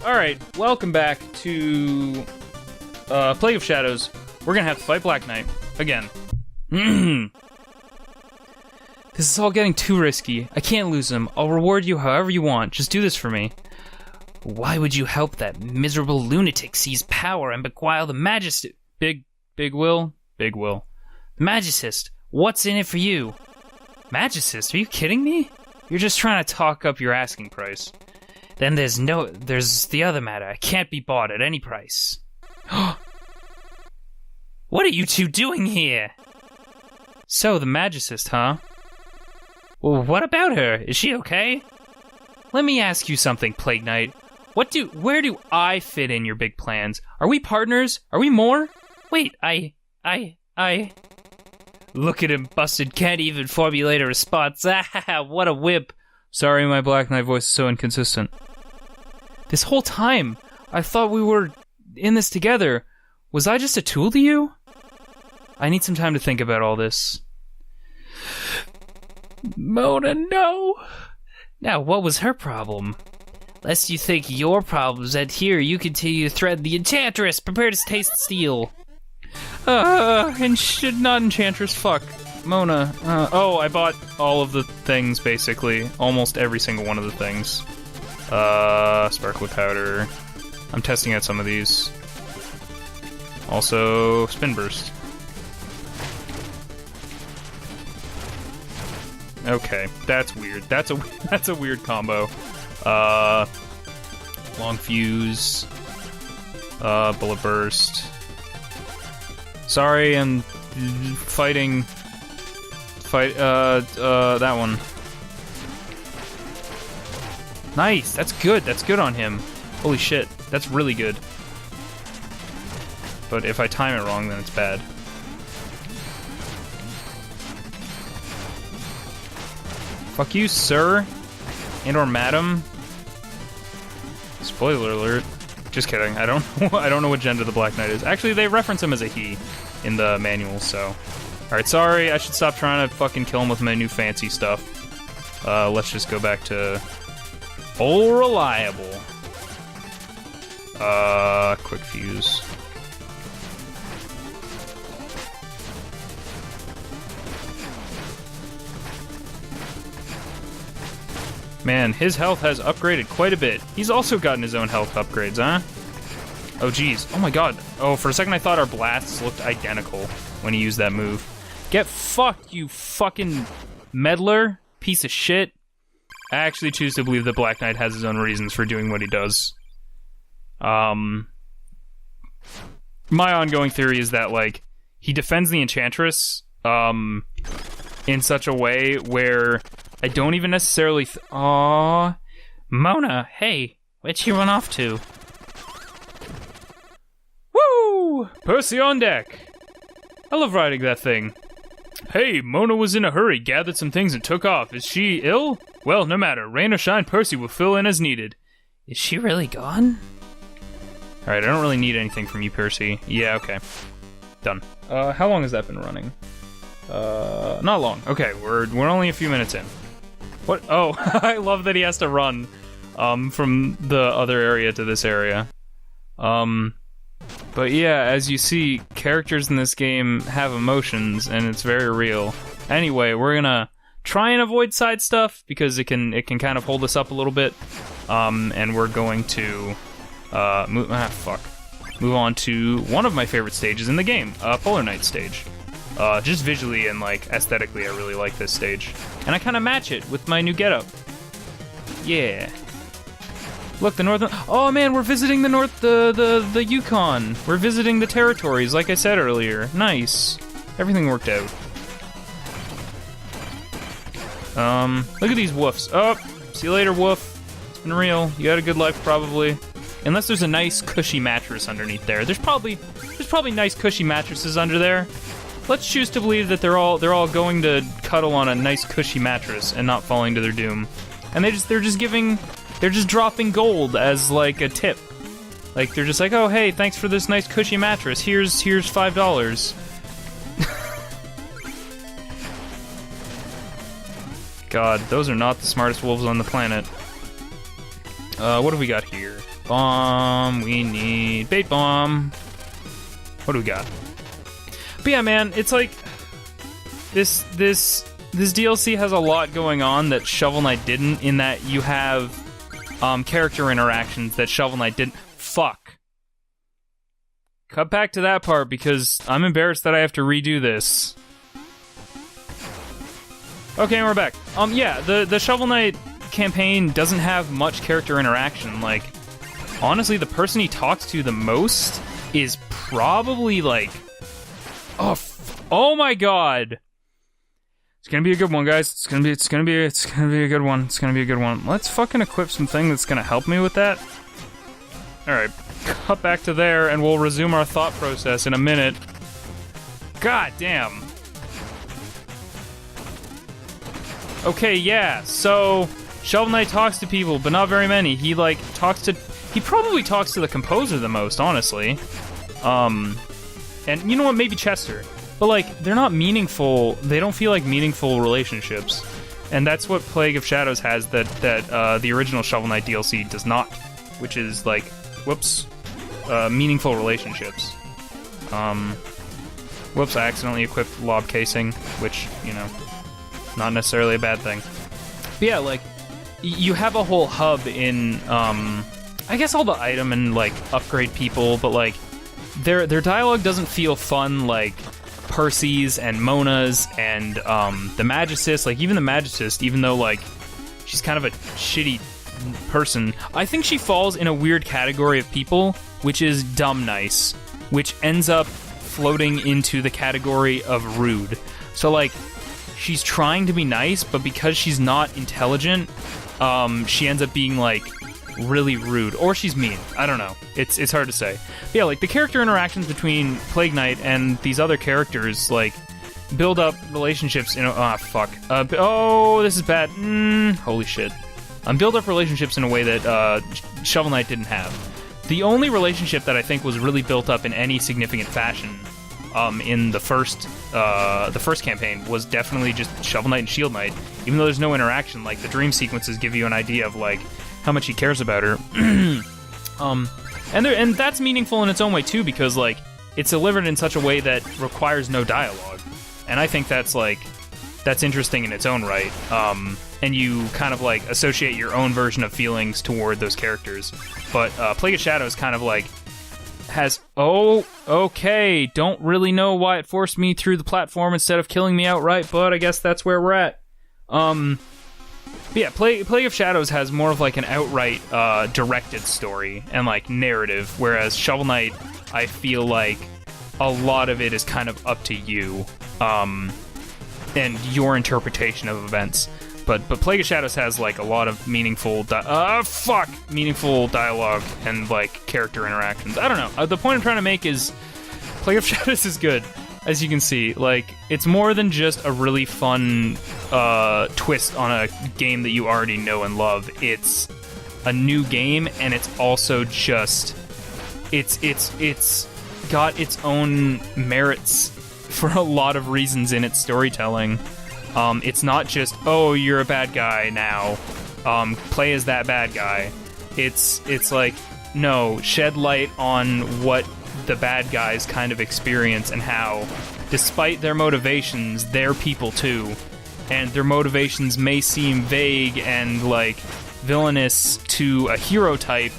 Alright, welcome back to Plague of Shadows. We're gonna have to fight Black Knight again. This is all getting too risky. I can't lose him. I'll reward you however you want. Just do this for me. Why would you help that miserable lunatic seize power and beguile the Magist... Big Will? Big Will. The Magicist. What's in it for you? Magicist? Are you kidding me? You're just trying to talk up your asking price. Then there's the other matter. I can't be bought at any price. What are you two doing here? So, the Magicist, huh? Well, what about her? Is she okay? Let me ask you something, Plague Knight. Where do I fit in your big plans? Are we partners? Are we more? Wait, I... Look at him, busted. Can't even formulate a response. Ah, what a whip. Sorry, my Black Knight voice is so inconsistent. This whole time, I thought we were in this together. Was I just a tool to you? I need some time to think about all this. Mona, no. Now, what was her problem? Lest you think your problems end here, you continue to threaten the Enchantress. Prepare to taste steel. Not Enchantress, fuck. Mona, oh, I bought all of the things, basically. Almost every single one of the things. Sparkly powder. I'm testing out some of these. Also, spin burst. Okay, that's weird. That's a weird combo. Long fuse. Bullet burst. Sorry, I'm fighting. That one. Nice, that's good. That's good on him. Holy shit, that's really good. But if I time it wrong, then it's bad. Fuck you, sir. And or madam. Spoiler alert. Just kidding. I don't know what gender the Black Knight is. Actually, they reference him as a he in the manual, so. Alright, sorry. I should stop trying to fucking kill him with my new fancy stuff. Let's just go back to old reliable. Quick fuse. Man, his health has upgraded quite a bit. He's also gotten his own health upgrades, huh? Oh, geez. Oh, my God. Oh, for a second I thought our blasts looked identical when he used that move. Get fucked, you fucking meddler. Piece of shit. I actually choose to believe that Black Knight has his own reasons for doing what he does. My ongoing theory is that, like, he defends the Enchantress, in such a way where I don't even necessarily Aww. Mona, hey, where'd you run off to? Woo! Percy on deck! I love riding that thing. Hey, Mona was in a hurry, gathered some things and took off. Is she ill? Well, no matter. Rain or shine, Percy will fill in as needed. Is she really gone? Alright, I don't really need anything from you, Percy. Yeah, okay. Done. How long has that been running? Not long. Okay, we're only a few minutes in. What? Oh, I love that he has to run, from the other area to this area. But yeah, as you see, characters in this game have emotions, and it's very real. Anyway, we're gonna try and avoid side stuff, because it can kind of hold us up a little bit. And we're going to, move on to one of my favorite stages in the game, Polar Knight stage. Just visually and, like, aesthetically, I really like this stage. And I kind of match it with my new getup. Yeah. Look, the northern... Oh, man, we're visiting the Yukon. We're visiting the territories, like I said earlier. Nice. Everything worked out. Look at these woofs. Oh, see you later, woof. It's been real. You had a good life, probably. Unless there's a nice, cushy mattress underneath there. There's probably nice, cushy mattresses under there. Let's choose to believe that they're all going to cuddle on a nice cushy mattress and not falling to their doom. And they're just dropping gold as like a tip. Like they're just like, oh hey, thanks for this nice cushy mattress. Here's $5. God, those are not the smartest wolves on the planet. What have we got here? bomb. We need bait bomb. What do we got? But yeah, man, it's like this DLC has a lot going on that Shovel Knight didn't, in that you have character interactions that Shovel Knight didn't. Fuck. Cut back to that part because I'm embarrassed that I have to redo this. Okay, and we're back. Yeah, the Shovel Knight campaign doesn't have much character interaction. Like, honestly, the person he talks to the most is probably like, oh my god. It's gonna be a good one, guys. It's gonna be a good one. It's gonna be a good one. Let's fucking equip something that's gonna help me with that. Alright, cut back to there, and we'll resume our thought process in a minute. God damn. Okay, yeah, so Shovel Knight talks to people, but not very many. He probably talks to the composer the most, honestly. And you know what, maybe Chester. But, like, they're not meaningful. They don't feel like meaningful relationships. And that's what Plague of Shadows has that the original Shovel Knight DLC does not. Which is, like, meaningful relationships. Whoops, I accidentally equipped Lob Casing, which, you know, not necessarily a bad thing. But yeah, like, you have a whole hub in, I guess all the item and, like, upgrade people, but, like, their dialogue doesn't feel fun like Percy's and Mona's and the Magicist. Like, even the Magicist, even though, like, she's kind of a shitty person, I think she falls in a weird category of people, which is dumb nice, which ends up floating into the category of rude. So, like, she's trying to be nice, but because she's not intelligent, she ends up being, like, really rude. Or she's mean. I don't know. It's hard to say. But yeah, like, the character interactions between Plague Knight and these other characters, like, build up relationships in a... fuck. Oh, this is bad. Holy shit. Build up relationships in a way that Shovel Knight didn't have. The only relationship that I think was really built up in any significant fashion in the first campaign was definitely just Shovel Knight and Shield Knight. Even though there's no interaction, like, the dream sequences give you an idea of, like, how much he cares about her. And that's meaningful in its own way too, because, like, it's delivered in such a way that requires no dialogue. And I think that's interesting in its own right. And you kind of, like, associate your own version of feelings toward those characters. But Plague of Shadows kind of, like, has... Oh, okay, don't really know why it forced me through the platform instead of killing me outright, but I guess that's where we're at. But yeah, Plague of Shadows has more of, like, an outright directed story and, like, narrative, whereas Shovel Knight, I feel like a lot of it is kind of up to you and your interpretation of events. But Plague of Shadows has, like, a lot of meaningful dialogue and, like, character interactions. I don't know. The point I'm trying to make is Plague of Shadows is good, as you can see. Like, it's more than just a really fun twist on a game that you already know and love. It's a new game, and it's also just... It's got its own merits for a lot of reasons in its storytelling. It's not just, oh, you're a bad guy now, play as that bad guy. It's like, no, shed light on what the bad guys kind of experience and how, despite their motivations, they're people too. And their motivations may seem vague and, like, villainous to a hero type,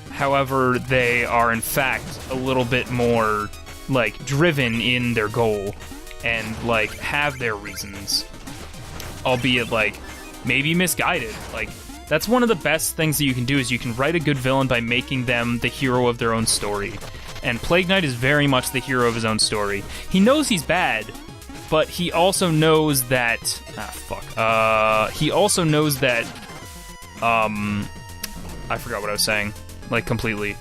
however, they are in fact a little bit more, like, driven in their goal and, like, have their reasons. Albeit, like, maybe misguided. Like, that's one of the best things that you can do, is you can write a good villain by making them the hero of their own story. And Plague Knight is very much the hero of his own story. He knows he's bad, but he also knows that... he also knows that... I forgot what I was saying. Like, completely.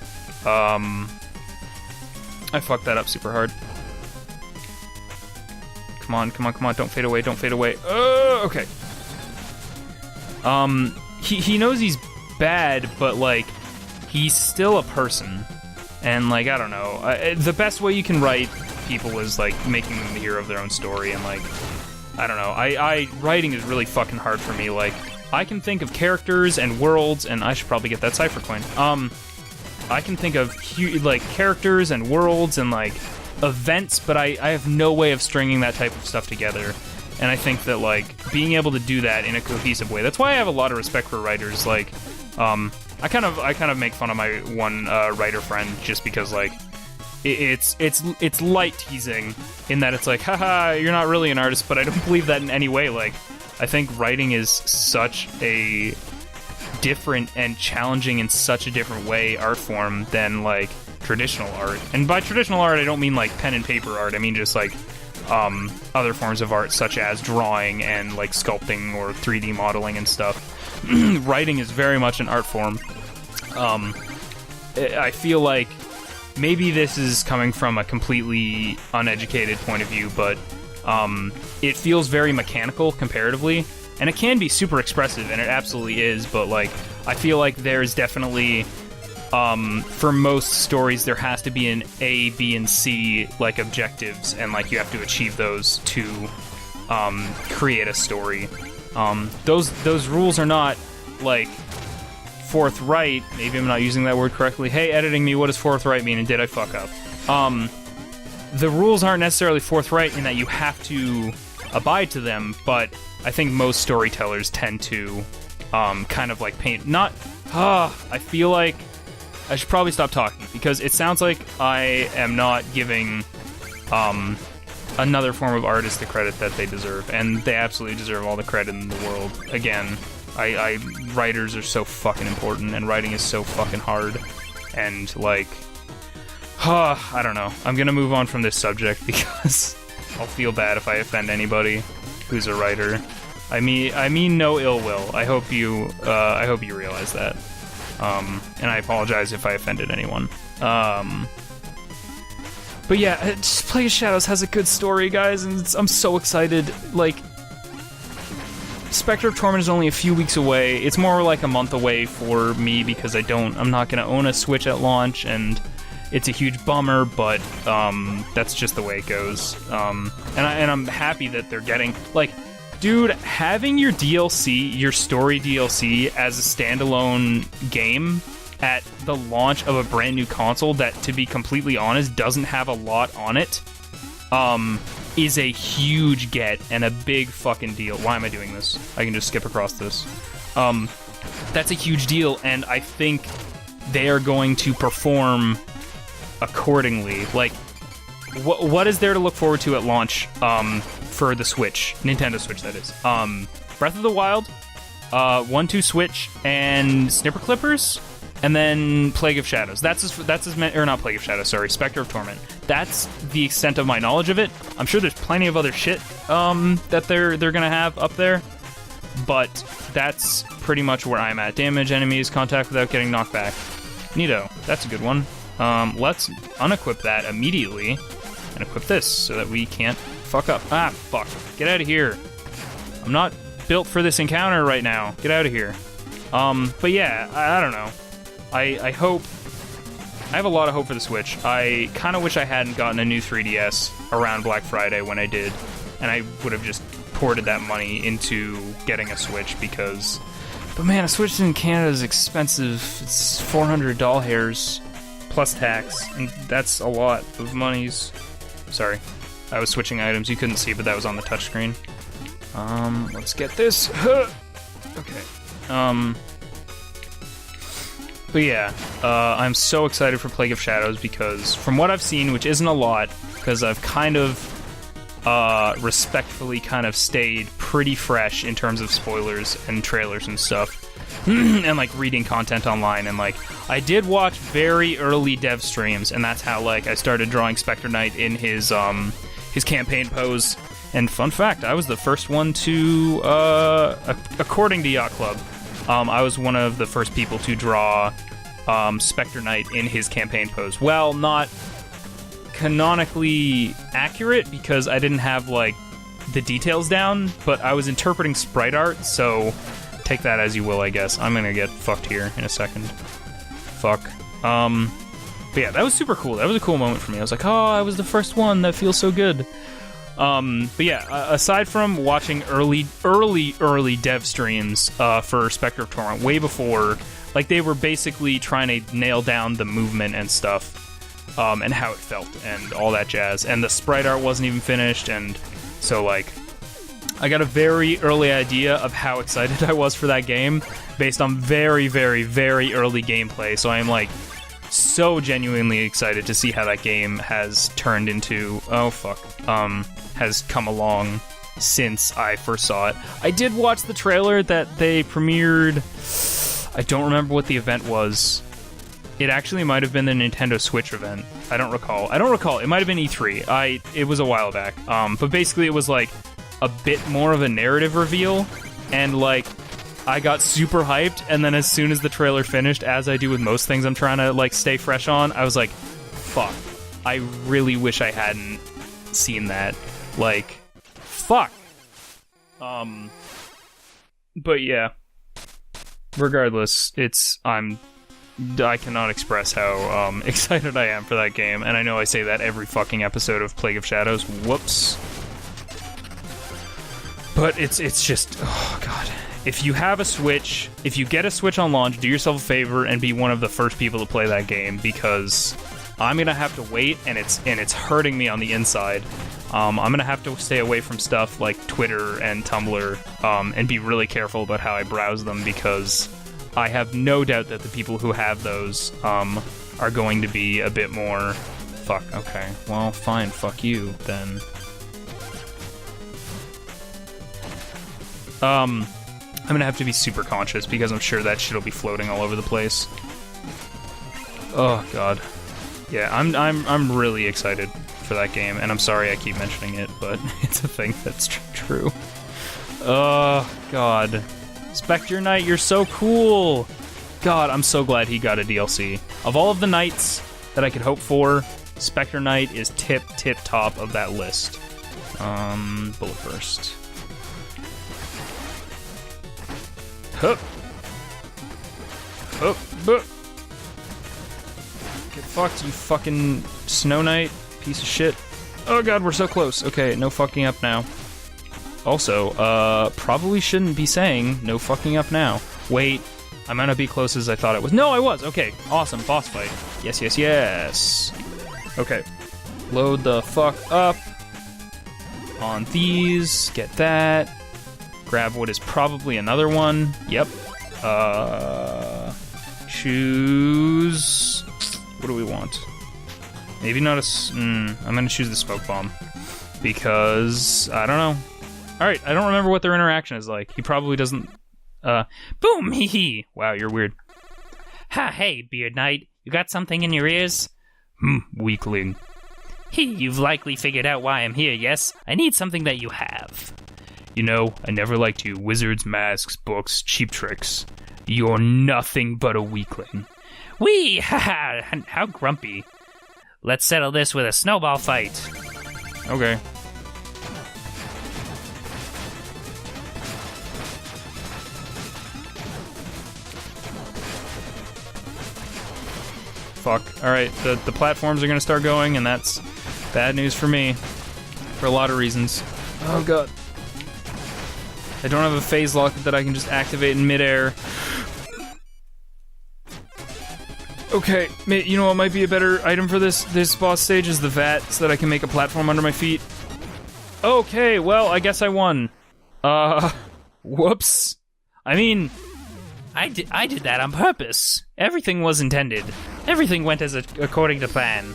I fucked that up super hard. Come on, don't fade away, okay. He knows he's bad, but, like, he's still a person. And, like, I don't know. The best way you can write people is, like, making them the hero of their own story, and, like, I don't know. Writing is really fucking hard for me. Like, I can think of characters and worlds, and I should probably get that Cypher coin. I can think of like characters and worlds and like events, but I have no way of stringing that type of stuff together. And I think that like being able to do that in a cohesive way, that's why I have a lot of respect for writers. Like, I kind of make fun of my one writer friend just because like it's light teasing in that it's like, haha, you're not really an artist, but I don't believe that in any way. Like, I think writing is such a different and challenging in such a different way art form than like traditional art. And by traditional art, I don't mean like pen and paper art. I mean just like other forms of art such as drawing and like sculpting or 3D modeling and stuff. Writing is very much an art form. I feel like maybe this is coming from a completely uneducated point of view, but it feels very mechanical comparatively, and it can be super expressive, and it absolutely is, but like I feel like there's definitely for most stories there has to be an A, B, and C like objectives, and like you have to achieve those to create a story. Those rules are not like forthright. Maybe I'm not using that word correctly. Hey, editing me, what does forthright mean, and did I fuck up? The rules aren't necessarily forthright in that you have to abide to them, but I think most storytellers tend to kind of like paint. Not. I feel like I should probably stop talking because it sounds like I am not giving another form of artist the credit that they deserve, and they absolutely deserve all the credit in the world. Again, writers are so fucking important, and writing is so fucking hard, and like, I don't know. I'm gonna move on from this subject because I'll feel bad if I offend anybody who's a writer. I mean no ill will. I hope you realize that. And I apologize if I offended anyone. But yeah, just Plague of Shadows has a good story, guys, and I'm so excited. Like, Spectre of Torment is only a few weeks away. It's more like a month away for me because I'm not gonna own a Switch at launch, and it's a huge bummer, but that's just the way it goes. And I'm happy that they're getting, like, dude, having your DLC, your story DLC, as a standalone game at the launch of a brand new console that, to be completely honest, doesn't have a lot on it, is a huge get and a big fucking deal. Why am I doing this? I can just skip across this. That's a huge deal, and I think they are going to perform accordingly. Like, what is there to look forward to at launch for the Switch? Nintendo Switch, that is. Breath of the Wild, 1-2 Switch, and Snipper Clippers, and then Plague of Shadows. That's or not Plague of Shadows, sorry, Spectre of Torment. That's the extent of my knowledge of it. I'm sure there's plenty of other shit that they're gonna have up there, but that's pretty much where I'm at. Damage enemies, contact without getting knocked back. Neato, that's a good one. Let's unequip that immediately and equip this so that we can't fuck up. Ah, fuck. Get out of here. I'm not built for this encounter right now. Get out of here. But yeah, I don't know. I hope... I have a lot of hope for the Switch. I kind of wish I hadn't gotten a new 3DS around Black Friday when I did, and I would have just ported that money into getting a Switch because... But man, a Switch in Canada is expensive. It's $400 hairs plus tax, and that's a lot of monies. Sorry, I was switching items. You couldn't see, but that was on the touchscreen. Let's get this. Okay. But yeah, I'm so excited for Plague of Shadows because from what I've seen, which isn't a lot, because I've kind of respectfully kind of stayed pretty fresh in terms of spoilers and trailers and stuff, and like reading content online, and like I did watch very early dev streams, and that's how like I started drawing Spectre Knight in his campaign pose. And fun fact, I was the first one to, according to Yacht Club, I was one of the first people to draw Spectre Knight in his campaign pose. Well, not canonically accurate because I didn't have like the details down, but I was interpreting sprite art, so take that as you will, I guess. I'm gonna get fucked here in a second. Fuck. But yeah, that was super cool. That was a cool moment for me. I was like, oh, I was the first one. That feels so good. But yeah, aside from watching early dev streams for Spectre of Torment, way before Like, they were basically trying to nail down the movement and stuff, and how it felt, and all that jazz. And the sprite art wasn't even finished, and so, like, I got a very early idea of how excited I was for that game, based on very, very, very early gameplay, so I am, like, so genuinely excited to see how that game has turned into, has come along since I first saw it. I did watch the trailer that they premiered. I don't remember what the event was. It actually might have been the Nintendo Switch event. I don't recall. It might have been E3. It was a while back. But basically it was like a bit more of a narrative reveal, and like I got super hyped, and then as soon as the trailer finished, as I do with most things I'm trying to like stay fresh on, I was like, fuck. I really wish I hadn't seen that. Like, fuck. But yeah. Regardless, I cannot express how excited I am for that game, and I know I say that every fucking episode of Plague of Shadows. Whoops. But it's just, oh god. If you have a Switch, if you get a Switch on launch, do yourself a favor and be one of the first people to play that game, because I'm gonna have to wait, and it's hurting me on the inside. I'm gonna have to stay away from stuff like Twitter and Tumblr, and be really careful about how I browse them, because I have no doubt that the people who have those are going to be a bit more... Fuck, okay. Well, fine, fuck you, then. I'm gonna have to be super conscious, because I'm sure that shit'll be floating all over the place. Oh, God. Yeah, I'm really excited for that game, and I'm sorry I keep mentioning it, but it's a thing that's true. Oh, God. Spectre Knight, you're so cool! God, I'm so glad he got a DLC. Of all of the knights that I could hope for, Spectre Knight is tip top of that list. Bullet Burst. Hup! Hup! Buh! Get fucked, you fucking Snow Knight, piece of shit. Oh god, we're so close. Okay, no fucking up now. Also, probably shouldn't be saying no fucking up now. Wait, I might not be close as I thought it was. No, I was! Okay, awesome, boss fight. Yes, yes, yes. Okay, load the fuck up on these, get that. Grab what is probably another one. Yep. Choose... What do we want? Maybe not a... I'm gonna choose the smoke bomb. Because... I don't know. Alright, I don't remember what their interaction is like. He probably doesn't... Boom! Hee hee! Wow, you're weird. Ha, hey, Beard Knight. You got something in your ears? Weakling. You've likely figured out why I'm here, yes? I need something that you have. You know, I never liked you. Wizards, masks, books, cheap tricks. You're nothing but a weakling. Wee! Haha! How grumpy. Let's settle this with a snowball fight. Okay. Fuck. Alright, the platforms are gonna start going, and that's bad news for me. For a lot of reasons. Oh god. I don't have a phase lock that I can just activate in midair. Okay, you know what might be a better item for this boss stage is the vat, so that I can make a platform under my feet. Okay, well, I guess I won. Whoops. I mean... I did that on purpose. Everything was intended. Everything went according to plan.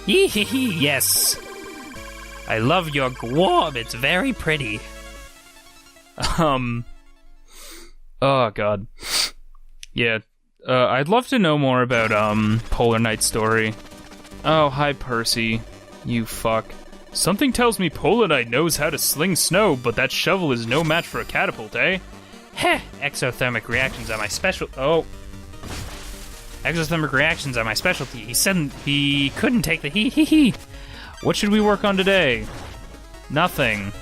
Yee hee hee, yes. I love your gwarb, it's very pretty. Oh god. Yeah. I'd love to know more about, Polar Knight's story. Oh, hi, Percy. You fuck. Something tells me Polar Knight knows how to sling snow, but that shovel is no match for a catapult, eh? Heh! Exothermic reactions are my special... Oh. Exothermic reactions are my specialty. He said he couldn't take the hee-hee-hee. What should we work on today? Nothing.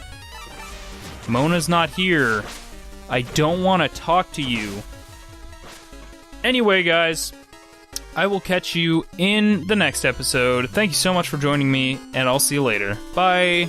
Mona's not here. I don't want to talk to you. Anyway, guys, I will catch you in the next episode. Thank you so much for joining me, and I'll see you later. Bye!